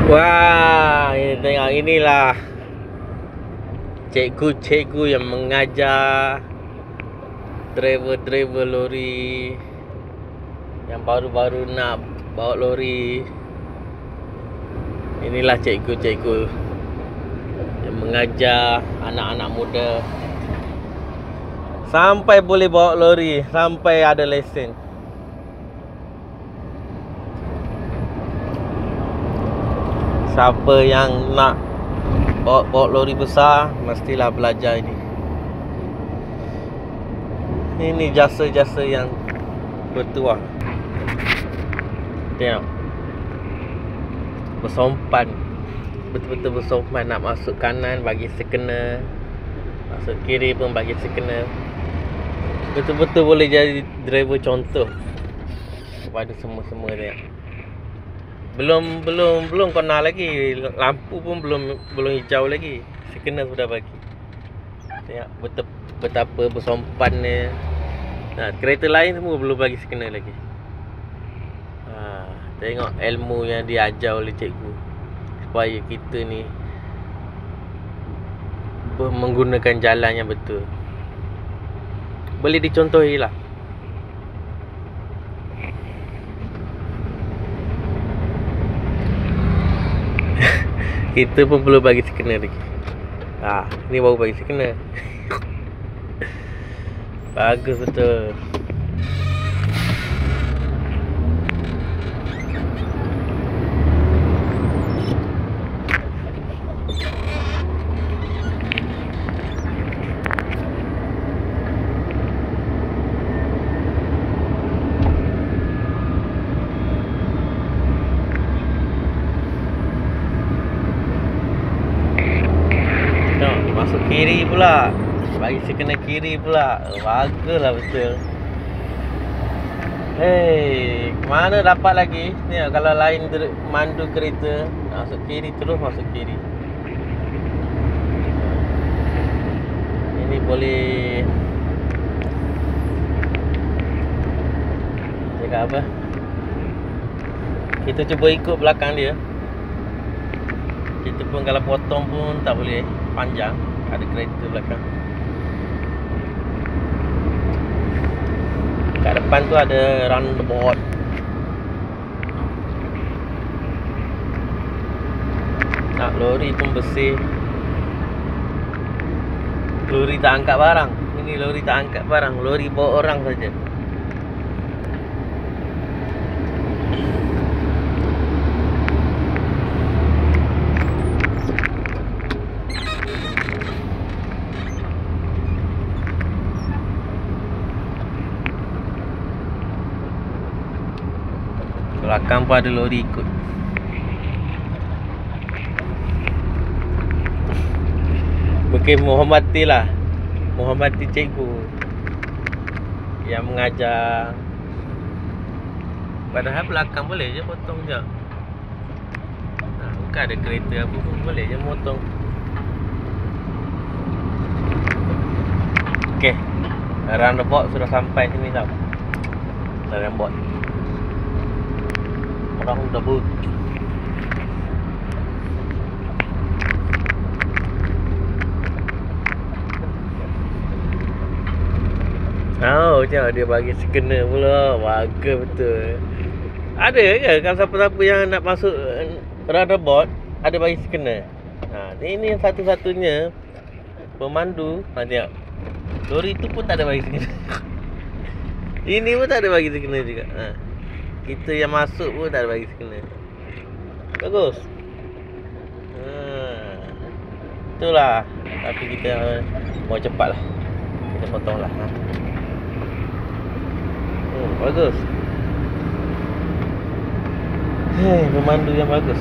Wah, ini tengok inilah cikgu-cikgu yang mengajar driver-driver lori yang baru-baru nak bawa lori. Inilah cikgu-cikgu yang mengajar anak-anak muda sampai boleh bawa lori, sampai ada lesen. Siapa yang nak bawa lori besar, mestilah belajar ini. Ini jasa-jasa yang bertuah. Tengok, bersompan, betul-betul bersompan. Nak masuk kanan bagi sekena, masuk kiri pun bagi sekena. Betul-betul boleh jadi driver contoh kepada semua-semua. Tengok, belum kena lagi, lampu pun belum hijau lagi, sekena sudah bagi. Tengok betapa bersompannya. Nah, kereta lain semua belum bagi sekena lagi. Tengok ilmu yang diajar oleh cikgu supaya kita ni menggunakan jalan yang betul. Boleh dicontohi lah. Kita pun perlu bagi sekena lagi. Ni baru bagi sekena. Bagus betul. Masuk kiri pula, bagi sekena kiri pula. Baguslah betul. Hei, mana dapat lagi ni? Kalau lain mandu kereta, masuk kiri terus masuk kiri. Ini boleh cakap apa? Kita cuba ikut belakang dia. Kita pun kalau potong pun tak boleh panjang, ada kereta belakang. Kat depan tu ada roundabout. Nak lori pun bersih. Lori tak angkat barang. Ini lori tak angkat barang, lori bawa orang saja. Belakang pun ada lori ikut. Mungkin menghormatilah, menghormati cikgu yang mengajar. Padahal belakang boleh je potong je. Bukan ada kereta apa pun, boleh je potong. Okey, roundabout sudah sampai sini tau. Roundabout roundabout. Tengok dia bagi sekena pula. Bagus betul. Ada ke kalau siapa-siapa yang nak masuk roundabout ada bagi sekena? Ini yang satu-satunya pemandu. Tengok, lori tu pun tak ada bagi sekena. Ini pun tak ada bagi sekena juga. Kita yang masuk pun tak ada bagi sekena. Bagus. Itulah. Tapi kita mau cepat lah, kita potong lah. Bagus. Pemandu yang bagus.